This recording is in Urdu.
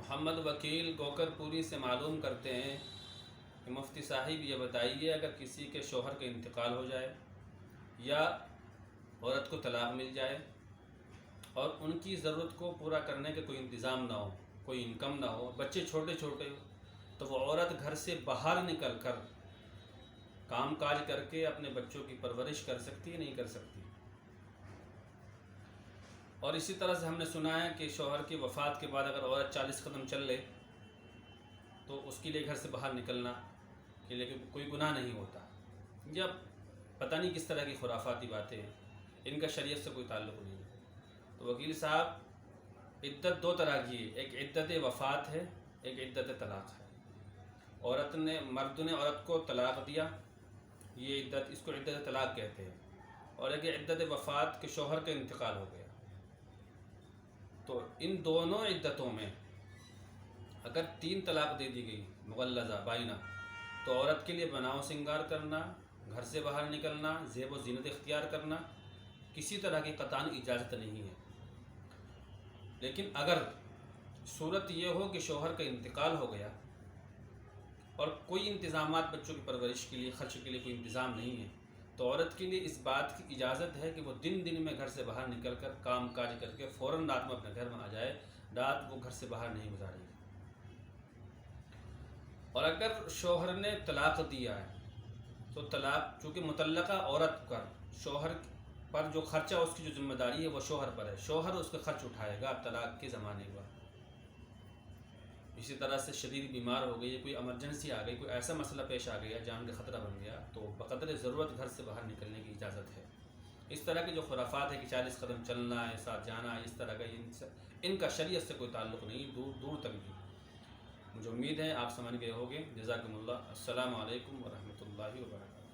محمد وکیل کوکر پوری سے معلوم کرتے ہیں کہ مفتی صاحب یہ بتائیے، اگر کسی کے شوہر کا انتقال ہو جائے یا عورت کو طلاق مل جائے اور ان کی ضرورت کو پورا کرنے کے کوئی انتظام نہ ہو، کوئی انکم نہ ہو، بچے چھوٹے چھوٹے ہو، تو وہ عورت گھر سے باہر نکل کر کام کاج کر کے اپنے بچوں کی پرورش کر سکتی ہے؟ نہیں کر سکتی؟ اور اسی طرح سے ہم نے سنا ہے کہ شوہر کی وفات کے بعد اگر عورت 40 قدم چل لے تو اس کے لیے گھر سے باہر نکلنا کے لیے کوئی گناہ نہیں ہوتا. جب پتہ نہیں کس طرح کی خرافاتی باتیں ہیں، ان کا شریعت سے کوئی تعلق نہیں ہے. تو وکیل صاحب، عدت دو طرح کی ہے، ایک عدت وفات ہے، ایک عدت طلاق ہے. مرد نے عورت کو طلاق دیا، یہ عدت، اس کو عدت طلاق کہتے ہیں. اور ایک عدت وفات کے شوہر کا انتقال ہو گیا. تو ان دونوں عدتوں میں اگر 3 طلاق دے دی گئی مغلظہ بائنہ، تو عورت کے لیے بناؤ سنگار کرنا، گھر سے باہر نکلنا، زیب و زینت اختیار کرنا کسی طرح کی قطعاً اجازت نہیں ہے. لیکن اگر صورت یہ ہو کہ شوہر کا انتقال ہو گیا اور کوئی انتظامات بچوں کی پرورش کے لیے، خرچ کے لیے کوئی انتظام نہیں ہے، تو عورت کے لیے اس بات کی اجازت ہے کہ وہ دن میں گھر سے باہر نکل کر کام کاج کر کے فوراً رات میں اپنے گھر میں آ جائے، رات وہ گھر سے باہر نہیں گزارے گی. اور اگر شوہر نے طلاق دیا ہے تو طلاق، چونکہ مطلقہ عورت پر شوہر پر جو خرچہ، اس کی جو ذمہ داری ہے وہ شوہر پر ہے، شوہر اس کا خرچ اٹھائے گا طلاق کے زمانے کا. اسی طرح سے شدید بیمار ہو گئی، کوئی ایمرجنسی آ گئی، کوئی ایسا مسئلہ پیش آ گیا، جان کا خطرہ بن گیا، تو بقدر ضرورت گھر سے باہر نکلنے کی اجازت ہے. اس طرح کی جو خرافات ہے کہ 40 قدم چلنا ہے، ساتھ جانا ہے، اس طرح کا ان کا شریعت سے کوئی تعلق نہیں، دور تک بھی. مجھے امید ہے آپ سمجھ گئے ہوگے. جزاکم اللہ. السلام علیکم ورحمۃ اللہ وبرکاتہ.